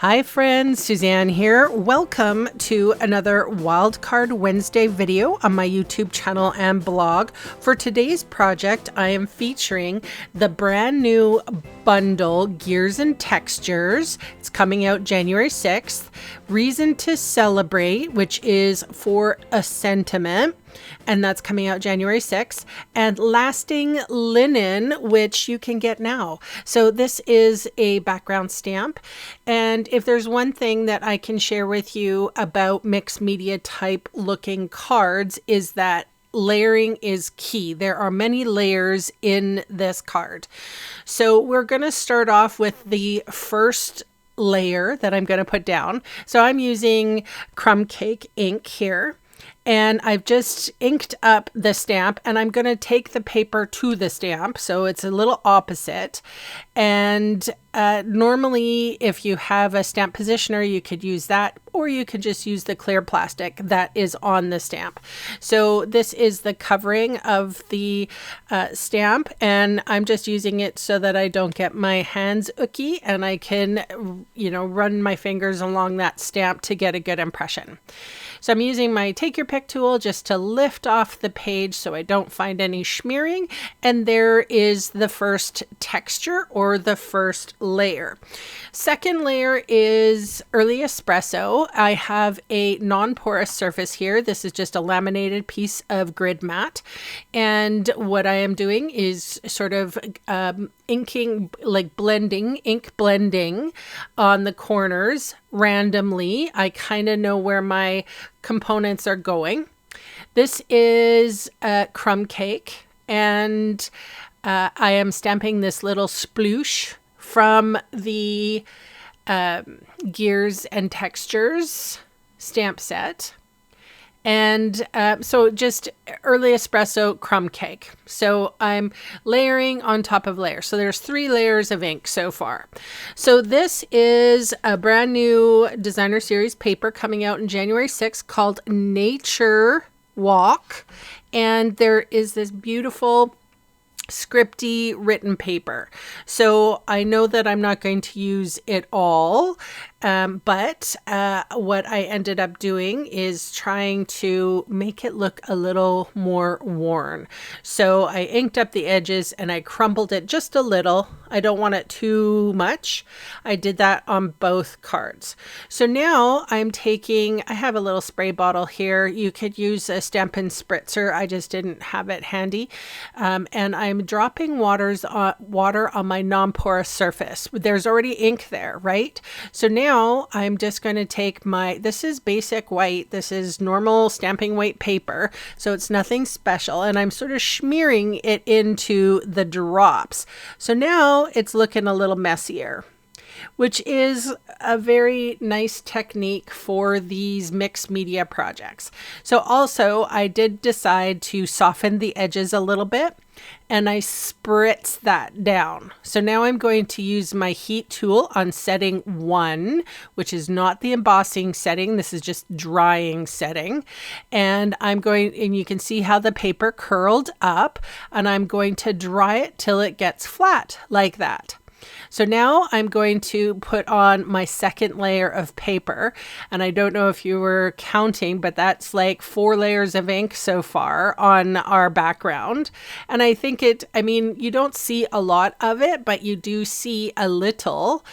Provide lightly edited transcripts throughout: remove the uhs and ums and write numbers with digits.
Hi friends, Suzanne here. Welcome to another Wildcard Wednesday video on my YouTube channel and blog. For today's project, I am featuring the brand new bundle, Gears and Textures. It's coming out January 6th. Reason to Celebrate, which is for a sentiment, and that's coming out January 6th, and Lasting Linen, which you can get now. So this is a background stamp, and if there's one thing that I can share with you about mixed media type looking cards is that layering is key. There are many layers in this card. So we're going to start off with the first layer that I'm going to put down. So I'm using crumb cake ink here. And I've just inked up the stamp, and I'm going to take the paper to the stamp. So it's a little opposite. And normally, if you have a stamp positioner, you could use that, or you could just use the clear plastic that is on the stamp. So this is the covering of the stamp, and I'm just using it so that I don't get my hands icky, and I can, run my fingers along that stamp to get a good impression. So I'm using my Take Your Pick tool just to lift off the page so I don't find any smearing. And there is the first texture or the first layer. Second layer is Early Espresso. I have a non-porous surface here. This is just a laminated piece of grid mat. And what I am doing is sort of inking, like ink blending on the corners randomly. I kind of know where my components are going. This is crumb cake, and I am stamping this little sploosh from the Gears and Textures stamp set. And so just Early Espresso crumb cake. So I'm layering on top of layers. So there's 3 layers of ink so far. So this is a brand new designer series paper coming out in January 6th called Nature Walk. And there is this beautiful scripty written paper. So I know that I'm not going to use it all, but what I ended up doing is trying to make it look a little more worn. So I inked up the edges and I crumpled it just a little. I don't want it too much. I did that on both cards. So now I have a little spray bottle here. You could use a Stampin' Spritzer. I just didn't have it handy. And I'm dropping water on my non-porous surface. There's already ink there, right? So now I'm just going to take this is basic white. This is normal stamping white paper. So it's nothing special. And I'm sort of smearing it into the drops. So now it's looking a little messier, which is a very nice technique for these mixed media projects. So also I did decide to soften the edges a little bit, and I spritz that down. So now I'm going to use my heat tool on setting 1, which is not the embossing setting. This is just drying setting. And you can see how the paper curled up, and I'm going to dry it till it gets flat like that. So now I'm going to put on my second layer of paper, and I don't know if you were counting, but that's like 4 layers of ink so far on our background. And I think you don't see a lot of it, but you do see a little.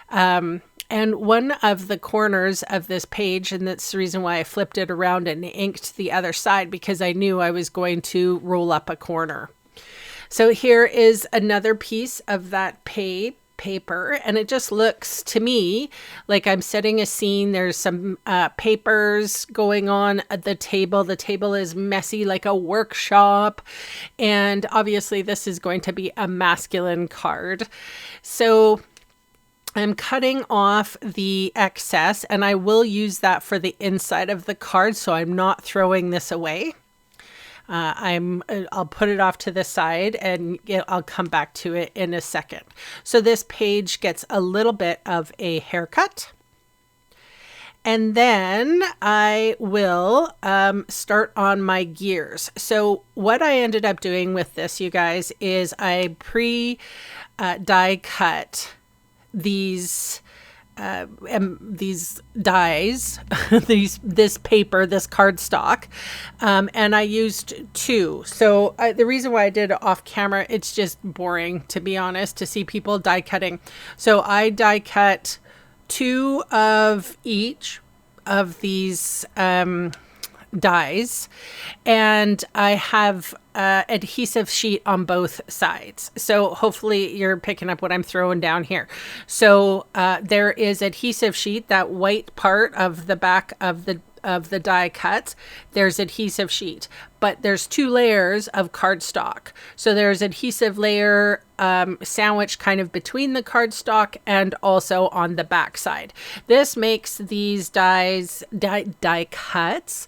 And one of the corners of this page, and that's the reason why I flipped it around and inked the other side, because I knew I was going to roll up a corner. So here is another piece of that paper, and it just looks to me like I'm setting a scene. There's some papers going on at the table. The table is messy like a workshop, and obviously this is going to be a masculine card. So I'm cutting off the excess, and I will use that for the inside of the card, so I'm not throwing this away. I'll put it off to the side, and I'll come back to it in a second. So this page gets a little bit of a haircut. And then I will start on my gears. So what I ended up doing with this, you guys, is I die cut these these dies, this paper, this cardstock, and I used 2. So the reason why I did it off camera, it's just boring, to be honest, to see people die cutting. So I die cut 2 of each of these dies, and I have adhesive sheet on both sides. So hopefully you're picking up what I'm throwing down here. So there is adhesive sheet, that white part of the back of the die cuts. There's adhesive sheet, but there's 2 layers of cardstock. So there's adhesive layer sandwiched kind of between the cardstock and also on the back side. This makes these die cuts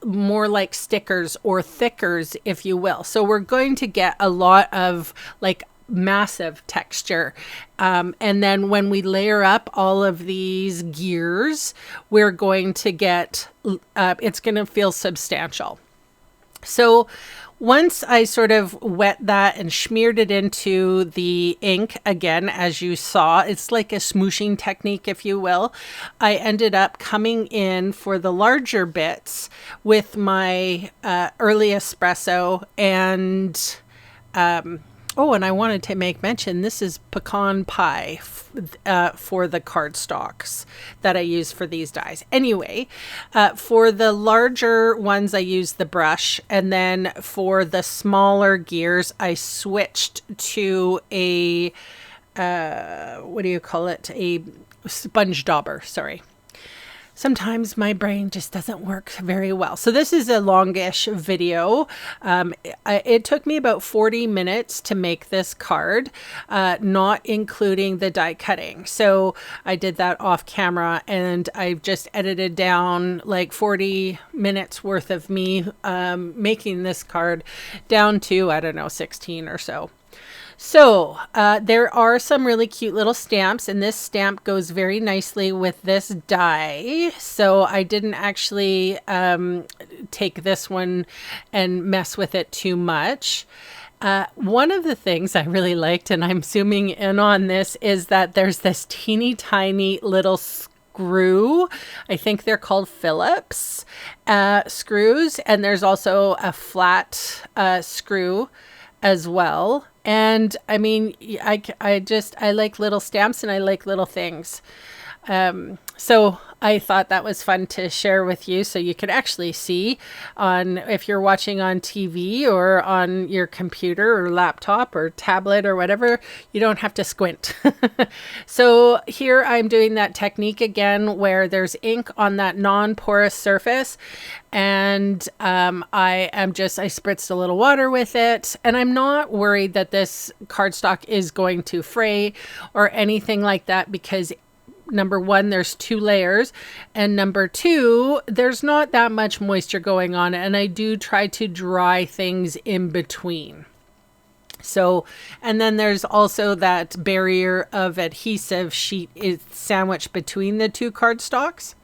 more like stickers or thickers, if you will. So we're going to get a lot of like massive texture. And then when we layer up all of these gears, we're going to get, it's going to feel substantial. So once I sort of wet that and smeared it into the ink, again, as you saw, it's like a smooshing technique, if you will. I ended up coming in for the larger bits with my early espresso and oh, and I wanted to make mention, this is pecan pie for the cardstocks that I use for these dies. Anyway, for the larger ones, I used the brush. And then for the smaller gears, I switched to a, what do you call it? A sponge dauber, sorry. Sometimes my brain just doesn't work very well. So this is a longish video. It took me about 40 minutes to make this card, not including the die cutting. So I did that off camera, and I've just edited down like 40 minutes worth of me making this card down to, I don't know, 16 or so. So there are some really cute little stamps, and this stamp goes very nicely with this die. So I didn't actually take this one and mess with it too much. One of the things I really liked, and I'm zooming in on this, is that there's this teeny tiny little screw. I think they're called Phillips screws, and there's also a flat screw as well. And I mean, I like little stamps, and I like little things. So I thought that was fun to share with you, so you could actually see on, if you're watching on TV or on your computer or laptop or tablet or whatever, you don't have to squint. So here I'm doing that technique again where there's ink on that non-porous surface, and I spritzed a little water with it, and I'm not worried that this cardstock is going to fray or anything like that, because number one, there's 2 layers, and number 2, there's not that much moisture going on, and I do try to dry things in between. So, and then there's also that barrier of adhesive sheet is sandwiched between the 2 cardstocks.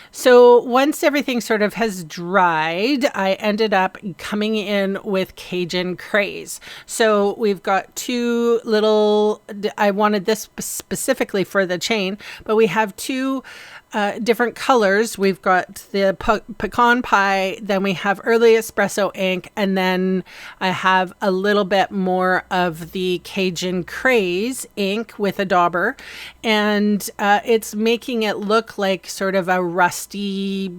So once everything sort of has dried, I ended up coming in with Cajun Craze. So we've got 2 little, I wanted this specifically for the chain, but we have 2 different colors. We've got the pecan pie, then we have early espresso ink, and then I have a little bit more of the Cajun Craze ink with a dauber, and it's making it look like sort of a rusty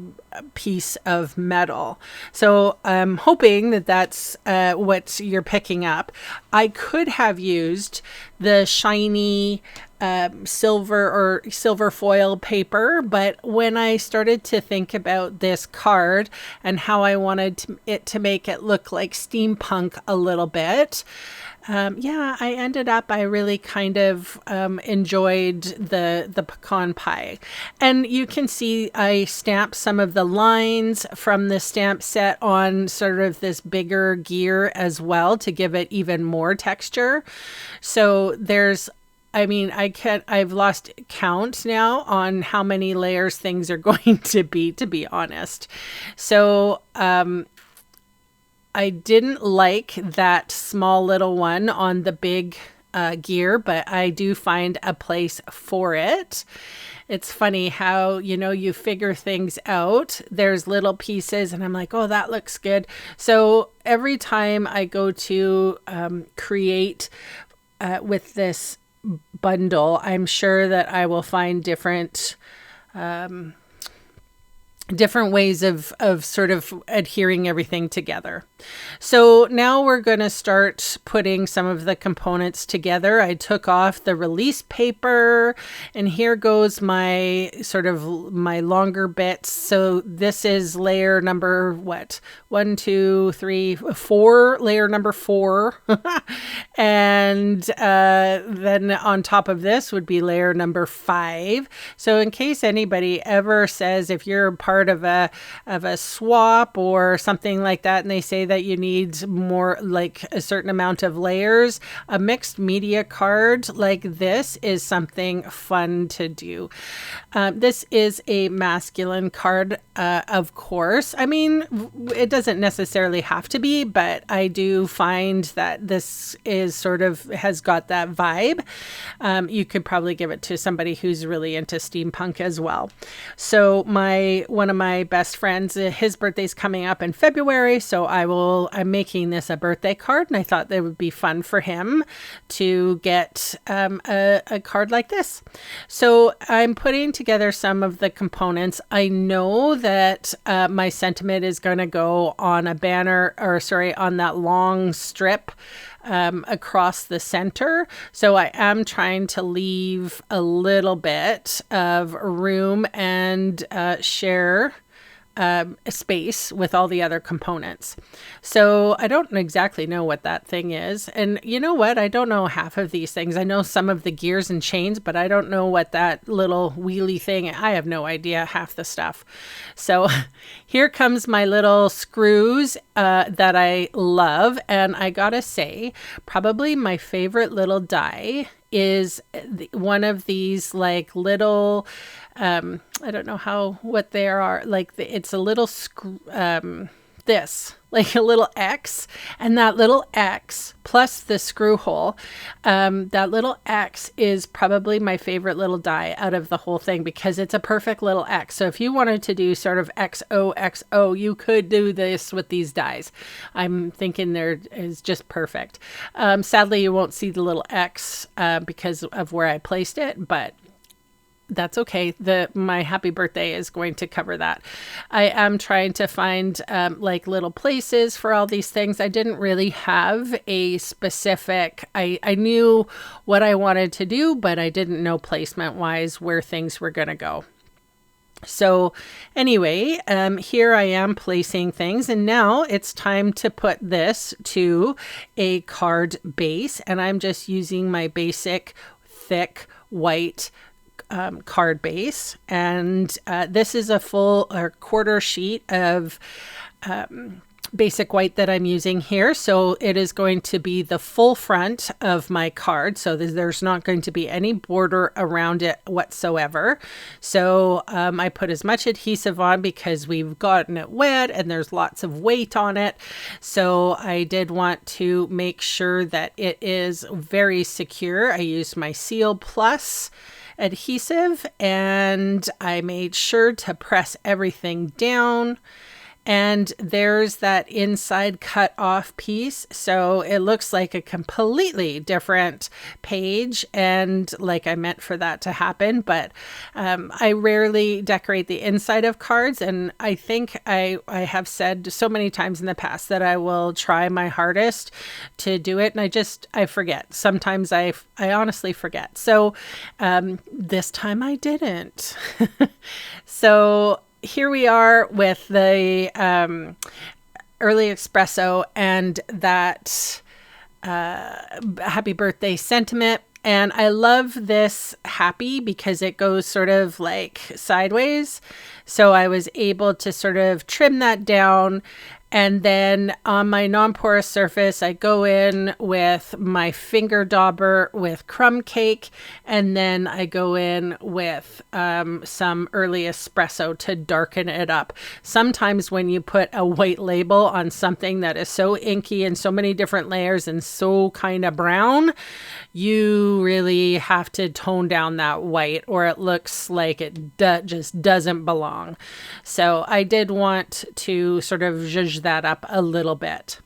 piece of metal. So I'm hoping that that's what you're picking up. I could have used the shiny silver foil paper, but when I started to think about this card and how I wanted it to make it look like steampunk a little bit, I really kind of enjoyed the pecan pie. And you can see I stamped some of the lines from the stamp set on sort of this bigger gear as well to give it even more texture. So there's, I've lost count now on how many layers things are going to be honest. So, I didn't like that small little one on the big gear, but I do find a place for it. It's funny how, you know, you figure things out. There's little pieces and I'm like, oh, that looks good. So every time I go to create with this bundle, I'm sure that I will find different ways of sort of adhering everything together. So now we're going to start putting some of the components together. I took off the release paper and here goes my sort of my longer bits. So this is layer number, what? 1, 2, 3, 4, layer number 4. And then on top of this would be layer number 5. So in case anybody ever says, if you're part of a swap or something like that, and they say that you need more, like a certain amount of layers, a mixed media card like this is something fun to do. This is a masculine card, of course. I mean, it doesn't necessarily have to be, but I do find that this is sort of has got that vibe. You could probably give it to somebody who's really into steampunk as well. So one of my best friends, his birthday's coming up in February, so I'm making this a birthday card, and I thought that would be fun for him to get a card like this. So I'm putting together some of the components. I know that my sentiment is going to go on a banner, or sorry, on that long strip across the center. So I am trying to leave a little bit of room and share space with all the other components. So I don't exactly know what that thing is. And you know what? I don't know half of these things. I know some of the gears and chains, but I don't know what that little wheelie thing, I have no idea half the stuff. So here comes my little screws that I love. And I gotta say, probably my favorite little die is one of these like little, I don't know what they are, like it's a little this, like a little X, and that little X plus the screw hole, that little X is probably my favorite little die out of the whole thing because it's a perfect little X. So if you wanted to do sort of XOXO, you could do this with these dies. I'm thinking there is just perfect. Sadly, you won't see the little X because of where I placed it, but that's okay. My happy birthday is going to cover that. I am trying to find like little places for all these things. I didn't really have a specific, I knew what I wanted to do, but I didn't know placement wise where things were going to go. So anyway, here I am placing things, and now it's time to put this to a card base, and I'm just using my basic thick white card base, and this is a full or quarter sheet of basic white that I'm using here. So it is going to be the full front of my card. So there's not going to be any border around it whatsoever. So I put as much adhesive on because we've gotten it wet and there's lots of weight on it. So I did want to make sure that it is very secure. I used my Seal Plus adhesive and I made sure to press everything down. And there's that inside cut off piece. So it looks like a completely different page. And like I meant for that to happen, but I rarely decorate the inside of cards. And I think I have said so many times in the past that I will try my hardest to do it. And I forget. Sometimes I honestly forget. So this time I didn't. So here we are with the early espresso and that happy birthday sentiment. And I love this happy because it goes sort of like sideways. So I was able to sort of trim that down And then on my non-porous surface, I go in with my finger dauber with crumb cake, and then I go in with some early espresso to darken it up. Sometimes when you put a white label on something that is so inky and so many different layers and so kind of brown, you really have to tone down that white or it looks like it just doesn't belong. So I did want to sort of zhuzh that up a little bit.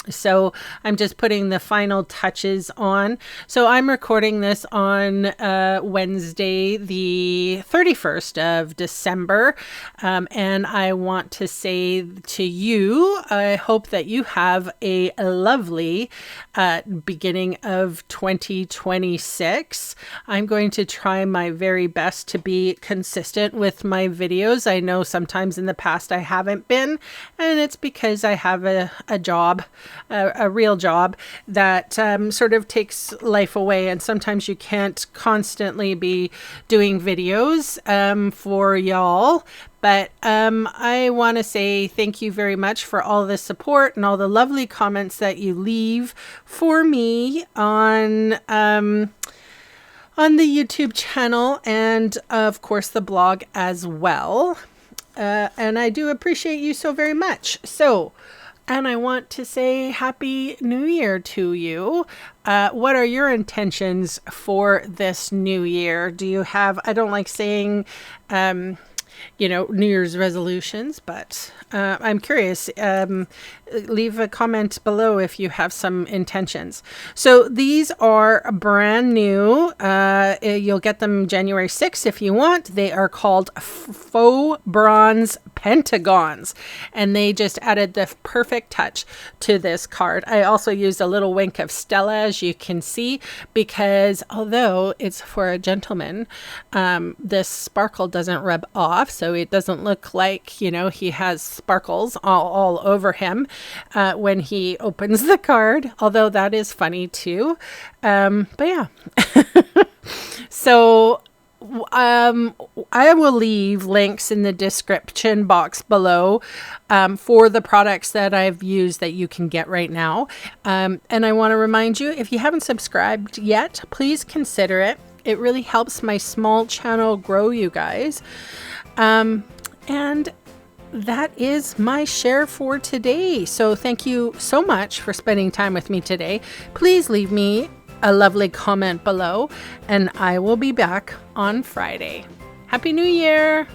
So I'm just putting the final touches on. So I'm recording this on Wednesday, the 31st of December. And I want to say to you, I hope that you have a lovely beginning of 2026. I'm going to try my very best to be consistent with my videos. I know sometimes in the past I haven't been, and it's because I have a job. A real job that sort of takes life away, and sometimes you can't constantly be doing videos for y'all. But I want to say thank you very much for all the support and all the lovely comments that you leave for me on the YouTube channel, and of course the blog as well. And I do appreciate you so very much. And I want to say Happy New Year to you. What are your intentions for this new year? Do you have, I don't like saying, New Year's resolutions, but I'm curious. Leave a comment below if you have some intentions. So these are brand new. You'll get them January 6th if you want. They are called Faux Bronze Pentagons, and they just added the perfect touch to this card. I also used a little wink of Stella, as you can see, because although it's for a gentleman, this sparkle doesn't rub off, so it doesn't look like, he has sparkles all over him when he opens the card, although that is funny too. But yeah. So I will leave links in the description box below for the products that I've used that you can get right now. And I want to remind you, if you haven't subscribed yet, please consider it. It really helps my small channel grow, you guys. And that is my share for today. So thank you so much for spending time with me today. Please leave me a lovely comment below, and I will be back on Friday. Happy New Year!